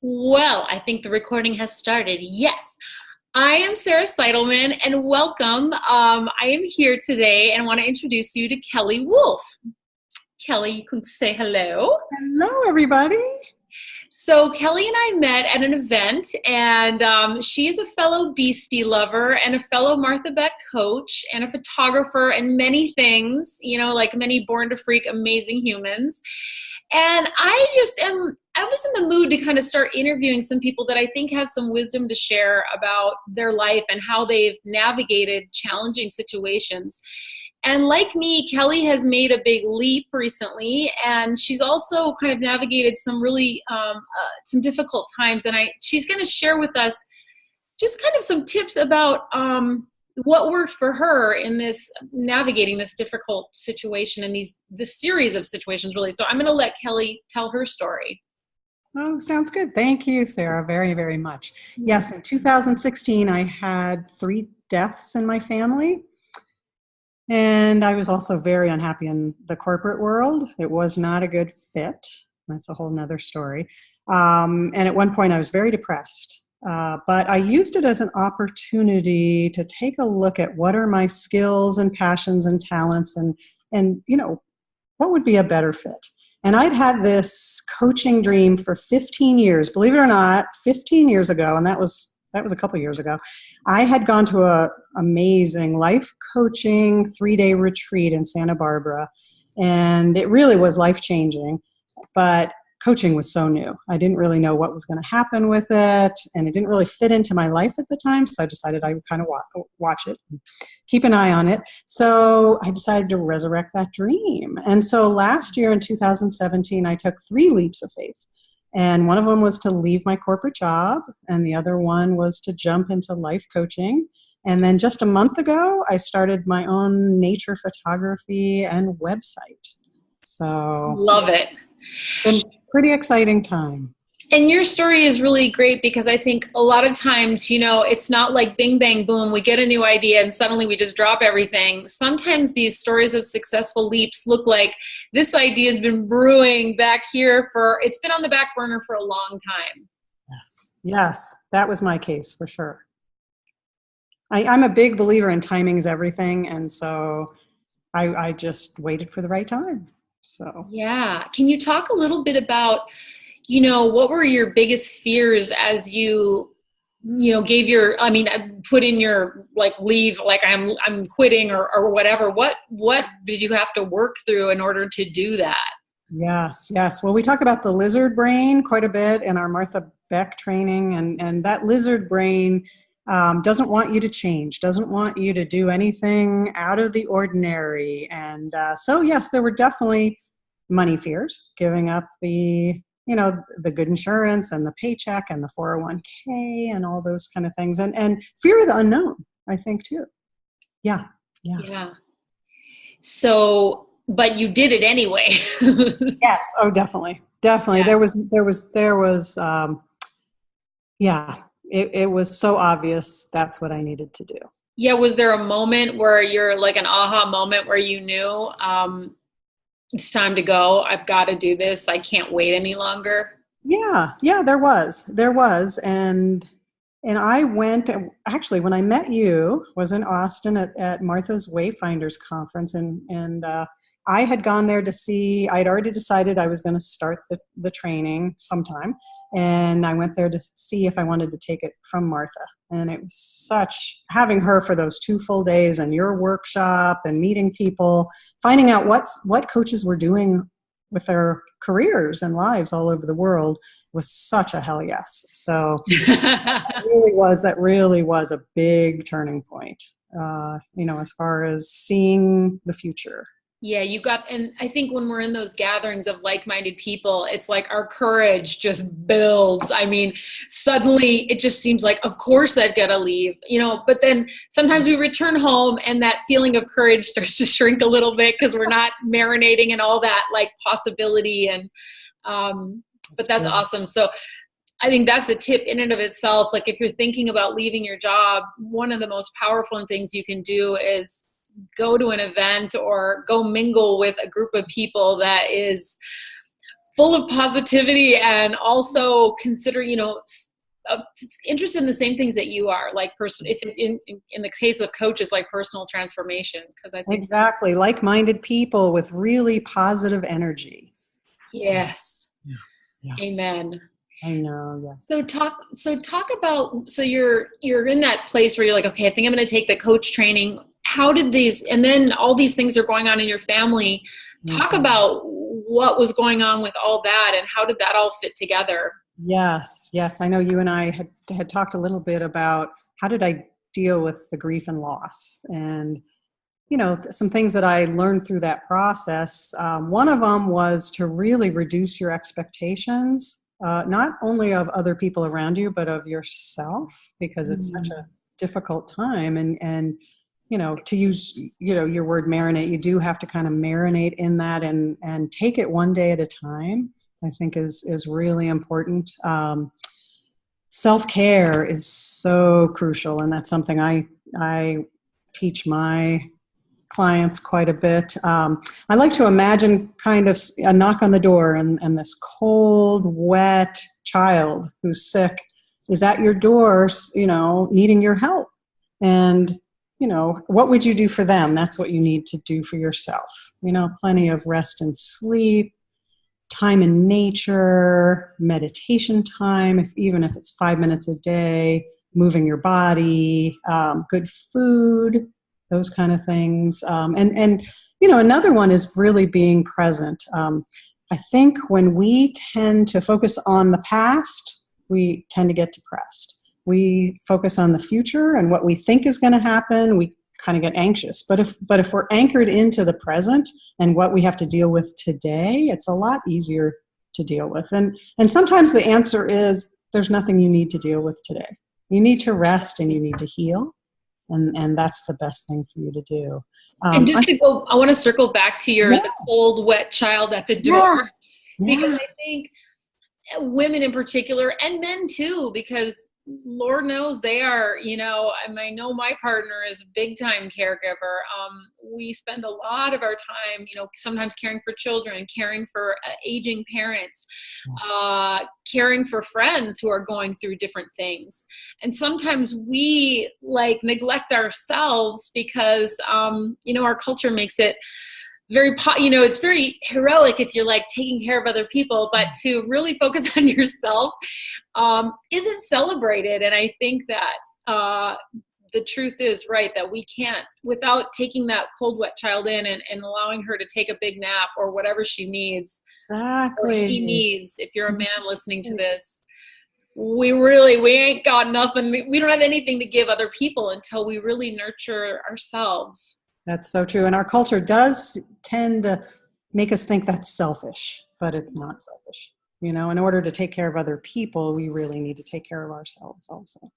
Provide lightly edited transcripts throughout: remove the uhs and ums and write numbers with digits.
Well, I think the recording has started. Yes, I am Sarah Seidelman, and welcome. I am here today and want to introduce you to Kelley Wolfe. Kelley, you can say hello. Hello, everybody. So Kelley and I met at an event, and she is a fellow beastie lover and a fellow Martha Beck coach and a photographer and many things, like many born to freak amazing humans. And I was in the mood to kind of start interviewing some people that I think have some wisdom to share about their life and how they've navigated challenging situations. And like me, Kelley has made a big leap recently, and she's also kind of navigated some really some difficult times. And she's going to share with us just kind of some tips about what worked for her in this navigating this difficult situation and this series of situations, really. So I'm going to let Kelley tell her story. Oh, sounds good. Thank you, Sarah, very, very much. Yes, in 2016, I had 3 deaths in my family. And I was also very unhappy in the corporate world. It was not a good fit. That's a whole nother story. And at one point I was very depressed. But I used it as an opportunity to take a look at what are my skills and passions and talents and what would be a better fit. And I'd had this coaching dream for 15 years, believe it or not, 15 years ago, and that was a couple years ago. I had gone to a amazing life coaching 3-day retreat in Santa Barbara, and it really was life-changing, but coaching was so new. I didn't really know what was going to happen with it, and it didn't really fit into my life at the time, so I decided I would kind of watch it, and keep an eye on it. So I decided to resurrect that dream. And so last year in 2017, I took 3 leaps of faith. And one of them was to leave my corporate job, and the other one was to jump into life coaching. And then just a month ago, I started my own nature photography and website. So love it. It's been a pretty exciting time. And your story is really great because I think a lot of times, it's not like bing, bang, boom, we get a new idea and suddenly we just drop everything. Sometimes these stories of successful leaps look like this idea has been brewing back here it's been on the back burner for a long time. Yes, that was my case for sure. I'm a big believer in timing is everything. And so I just waited for the right time. So yeah. Can you talk a little bit about what were your biggest fears as you put in your leave, I'm quitting or whatever. What did you have to work through in order to do that? Yes. Well, we talk about the lizard brain quite a bit in our Martha Beck training, and that lizard brain doesn't want you to change, doesn't want you to do anything out of the ordinary. And so, yes, there were definitely money fears, giving up the good insurance and the paycheck and the 401k and all those kind of things. And fear of the unknown, I think, too. Yeah. So, but you did it anyway. Yes. Oh, definitely. Yeah. There was, it was so obvious that's what I needed to do. Yeah. Was there a moment where you're like an aha moment where you knew, it's time to go. I've got to do this. I can't wait any longer. Yeah, there was. And I went, actually, when I met you, was in Austin at Martha's Wayfinders conference. And I had gone there to see, I'd already decided I was going to start the training sometime. And I went there to see if I wanted to take it from Martha. And it was having her for those 2 full days and your workshop and meeting people, finding out what coaches were doing with their careers and lives all over the world was such a hell yes. So that really was a big turning point, as far as seeing the future. Yeah, and I think when we're in those gatherings of like-minded people, it's like our courage just builds. I mean, suddenly it just seems like, of course I've got to leave, but then sometimes we return home and that feeling of courage starts to shrink a little bit because we're not marinating in all that possibility. And, but that's awesome. So I think that's a tip in and of itself. If you're thinking about leaving your job, one of the most powerful things you can do is go to an event or go mingle with a group of people that is full of positivity and also consider, interested in the same things that you are, like if it's in the case of coaches, like personal transformation, because I think Exactly. Like-minded people with really positive energy. yes. Yeah. Yeah. Amen. I know. Yes. So talk about, so you're in that place where you're like, okay, I think I'm going to take the coach training. How did these, and then all these things are going on in your family. Talk about what was going on with all that and how did that all fit together? Yes. Yes. I know you and I had talked a little bit about how did I deal with the grief and loss, and some things that I learned through that process. One of them was to really reduce your expectations, not only of other people around you, but of yourself, because it's such a difficult time. And to use, your word marinate, you do have to kind of marinate in that and take it one day at a time, I think is really important. Self-care is so crucial. And that's something I teach my clients quite a bit. I like to imagine kind of a knock on the door, and this cold, wet child who's sick is at your door, needing your help. And, what would you do for them? That's what you need to do for yourself. Plenty of rest and sleep, time in nature, meditation time, even if it's 5 minutes a day, moving your body, good food, those kind of things. And another one is really being present. I think when we tend to focus on the past, we tend to get depressed. We focus on the future and what we think is going to happen, we kind of get anxious. But if we're anchored into the present and what we have to deal with today, it's a lot easier to deal with. And sometimes the answer is there's nothing you need to deal with today. You need to rest and you need to heal. And that's the best thing for you to do. And just to go, I want to circle back to the cold, wet child at the door, because I think women in particular, and men too, because Lord knows they are, I know my partner is a big time caregiver. We spend a lot of our time, sometimes caring for children, caring for aging parents, caring for friends who are going through different things. And sometimes we neglect ourselves because, our culture makes it it's very heroic if you're taking care of other people, but to really focus on yourself isn't celebrated. And I think that the truth is, right, that we can't, without taking that cold, wet child in and allowing her to take a big nap or whatever she needs, or he needs, if you're a man listening to this, we ain't got nothing. We don't have anything to give other people until we really nurture ourselves. That's so true. And our culture does tend to make us think that's selfish, but it's not selfish. In order to take care of other people, we really need to take care of ourselves also.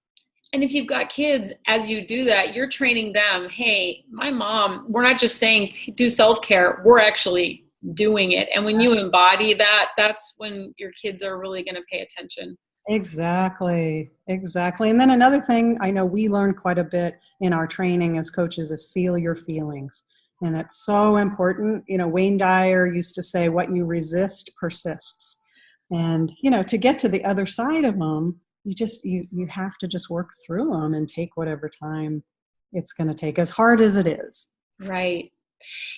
And if you've got kids, as you do that, you're training them, hey, my mom, we're not just saying do self-care, we're actually doing it. And when you embody that, that's when your kids are really going to pay attention. Exactly. And then another thing I know we learn quite a bit in our training as coaches is feel your feelings. And it's so important. Wayne Dyer used to say, what you resist persists. And, to get to the other side of them, you have to just work through them and take whatever time it's going to take, as hard as it is. Right.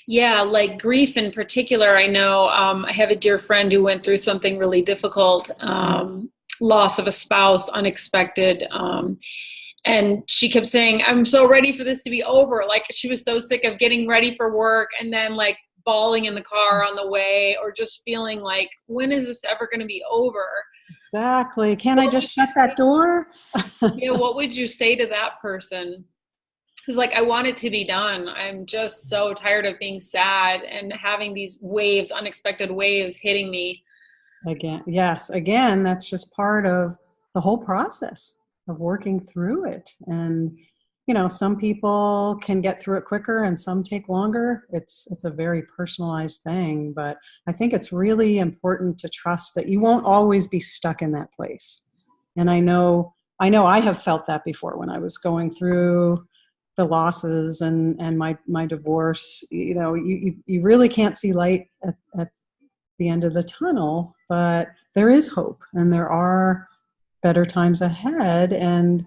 Yeah, like grief in particular. I know I have a dear friend who went through something really difficult. Loss of a spouse, unexpected. And she kept saying, I'm so ready for this to be over. She was so sick of getting ready for work and then bawling in the car on the way, or just feeling when is this ever going to be over? Exactly. Can't I just shut that door? Yeah. What would you say to that person who's I want it to be done. I'm just so tired of being sad and having these waves, unexpected waves hitting me. Again, that's just part of the whole process of working through it. And, some people can get through it quicker and some take longer. It's a very personalized thing, but I think it's really important to trust that you won't always be stuck in that place. And I know I have felt that before when I was going through the losses and my divorce. You really can't see light at the end of the tunnel, but there is hope and there are better times ahead, and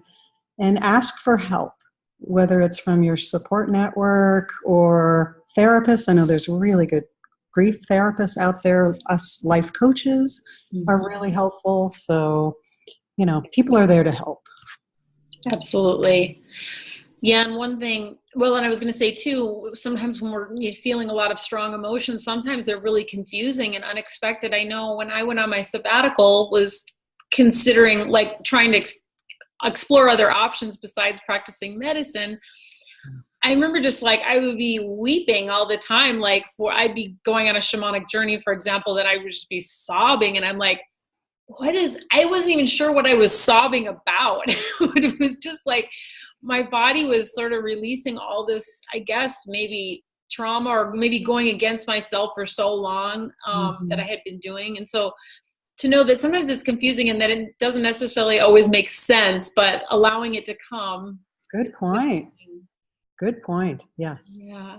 ask for help, whether it's from your support network or therapists. I know there's really good grief therapists out there. Us life coaches are really helpful. So, people are there to help. Absolutely. Yeah, and one thing, well, and I was going to say too, sometimes when we're feeling a lot of strong emotions, sometimes they're really confusing and unexpected. I know when I went on my sabbatical, was considering like trying to explore other options besides practicing medicine. I remember just like I would be weeping all the time. Like I'd be going on a shamanic journey, for example, that I would just be sobbing, and I'm like, I wasn't even sure what I was sobbing about. It was just like my body was sort of releasing all this, I guess, maybe trauma or maybe going against myself for so long that I had been doing. And so to know that sometimes it's confusing and that it doesn't necessarily always make sense, but allowing it to come. Good point. Good point. Yes. Yeah.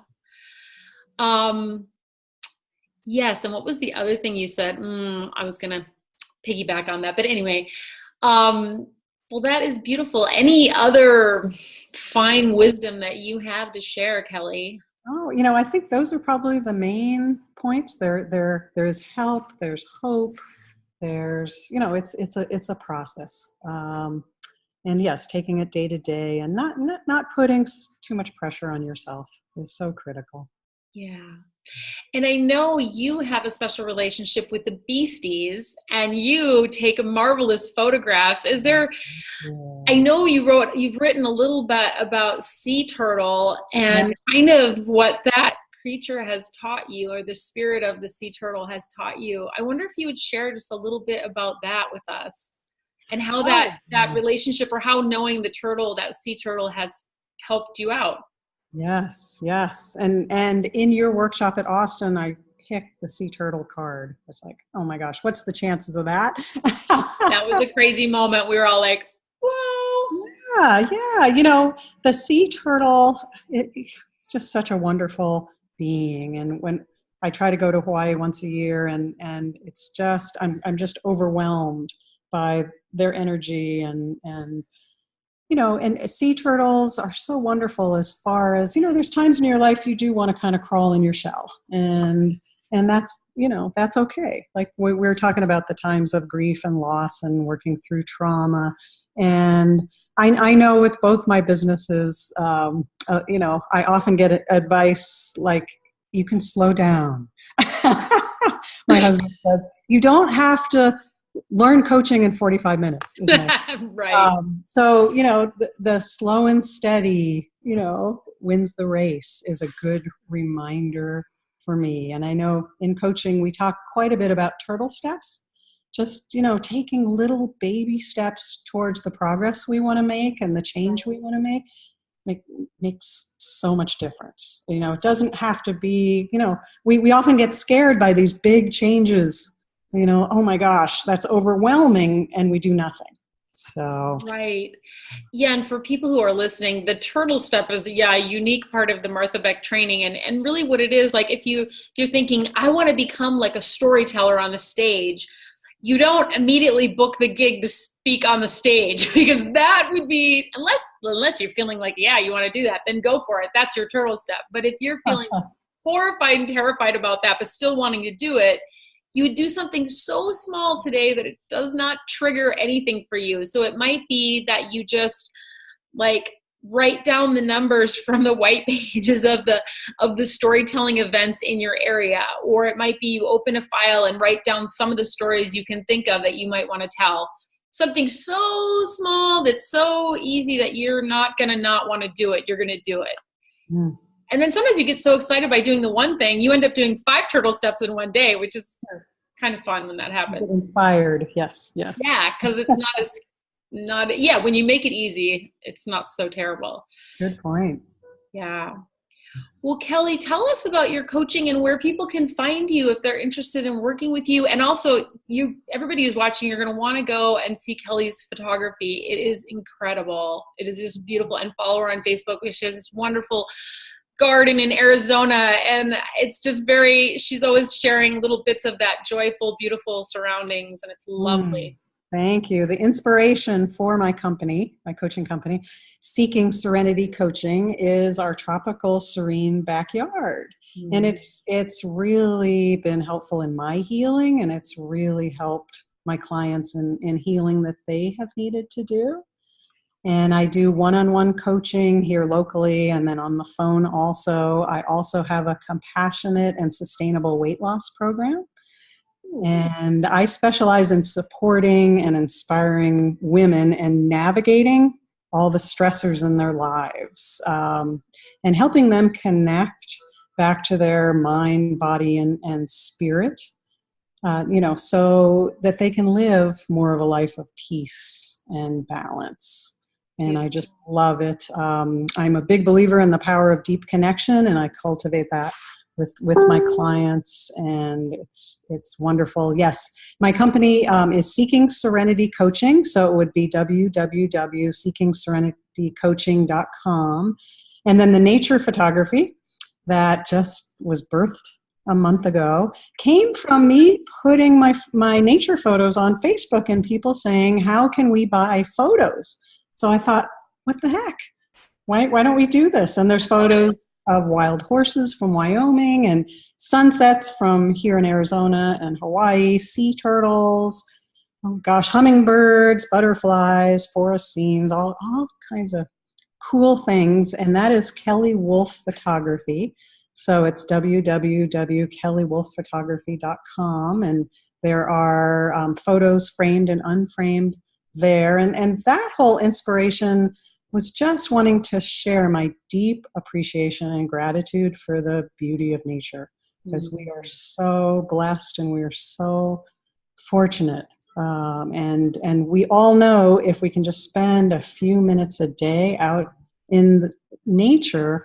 Yes. And what was the other thing you said? I was going to piggyback on that, but anyway, well, that is beautiful. Any other fine wisdom that you have to share, Kelley? Oh, I think those are probably the main points. There's help, there's hope, there's, it's a process. And yes, taking it day to day and not putting too much pressure on yourself is so critical. Yeah. And I know you have a special relationship with the Beasties, and you take marvelous photographs. Is there, I know you've written a little bit about sea turtle and kind of what that creature has taught you, or the spirit of the sea turtle has taught you. I wonder if you would share just a little bit about that with us, and how that relationship, or how knowing the turtle, that sea turtle, has helped you out. Yes. And in your workshop at Austin, I picked the sea turtle card. It's like, oh my gosh, what's the chances of that? That was a crazy moment. We were all like, whoa. Yeah. The sea turtle, it's just such a wonderful being. And when I try to go to Hawaii once a year, and it's just, I'm just overwhelmed by their energy, and sea turtles are so wonderful as far as, there's times in your life you do want to kind of crawl in your shell, and that's, that's okay. Like we were talking about the times of grief and loss and working through trauma. And I know with both my businesses, I often get advice like, you can slow down. My husband says, you don't have to learn coaching in 45 minutes. Right. So, the slow and steady, wins the race is a good reminder for me. And I know in coaching, we talk quite a bit about turtle steps, just, taking little baby steps towards the progress we want to make and the change we want to make. Makes so much difference. It doesn't have to be, we often get scared by these big changes. Oh my gosh, that's overwhelming, and we do nothing. So. Right. Yeah. And for people who are listening, the turtle step is a unique part of the Martha Beck training. And really what it is, like if you're thinking, I want to become like a storyteller on the stage, you don't immediately book the gig to speak on the stage, because that would be, unless you're feeling like, you want to do that, then go for it. That's your turtle step. But if you're feeling horrified and terrified about that, but still wanting to do it, you would do something so small today that it does not trigger anything for you. So it might be that you just like write down the numbers from the white pages of the storytelling events in your area. Or it might be you open a file and write down some of the stories you can think of that you might want to tell. Something so small that's so easy that you're not going to not want to do it. You're going to do it. Mm. And then sometimes you get so excited by doing the one thing, you end up doing 5 turtle steps in one day, which is kind of fun when that happens. Get inspired. Yes. Yeah, because it's when you make it easy, it's not so terrible. Good point. Yeah. Well, Kelley, tell us about your coaching and where people can find you if they're interested in working with you. And also, everybody who's watching, you're going to want to go and see Kelley's photography. It is incredible. It is just beautiful. And follow her on Facebook, because she has this wonderful garden in Arizona. And it's just she's always sharing little bits of that joyful, beautiful surroundings. And it's lovely. Thank you. The inspiration for my company, my coaching company, Seeking Serenity Coaching, is our tropical serene backyard. And it's really been helpful in my healing, and it's really helped my clients in healing that they have needed to do. And I do one-on-one coaching here locally and then on the phone also. I also have a compassionate and sustainable weight loss program. And I specialize in supporting and inspiring women and navigating all the stressors in their lives, and helping them connect back to their mind, body, and spirit, so that they can live more of a life of peace and balance. And I just love it. I'm a big believer in the power of deep connection, and I cultivate that with my clients, and it's wonderful. Yes, my company is Seeking Serenity Coaching, so it would be www.seekingserenitycoaching.com. And then the nature photography that just was birthed a month ago came from me putting my nature photos on Facebook and people saying, how can we buy photos? So I thought, what the heck? Why don't we do this? And there's photos of wild horses from Wyoming and sunsets from here in Arizona and Hawaii, sea turtles, hummingbirds, butterflies, forest scenes, all kinds of cool things. And that is Kelley Wolfe Photography. So it's www.kelleywolfephotography.com. And there are photos framed and unframed there. And that whole inspiration was just wanting to share my deep appreciation and gratitude for the beauty of nature, because we are so blessed and we are so fortunate. And we all know if we can just spend a few minutes a day out in nature,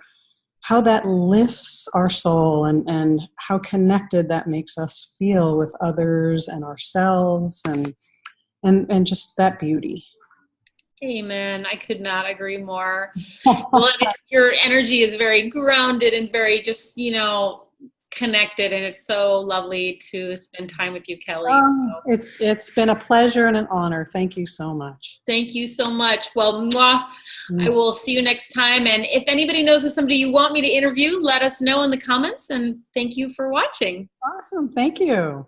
how that lifts our soul and how connected that makes us feel with others and ourselves and just that beauty. Amen. I could not agree more. Well, your energy is very grounded and very just, connected, and it's so lovely to spend time with you, Kelley. It's been a pleasure and an honor. Thank you so much. Thank you so much. Well, mwah. I will see you next time. And if anybody knows of somebody you want me to interview, let us know in the comments. And thank you for watching. Awesome. Thank you.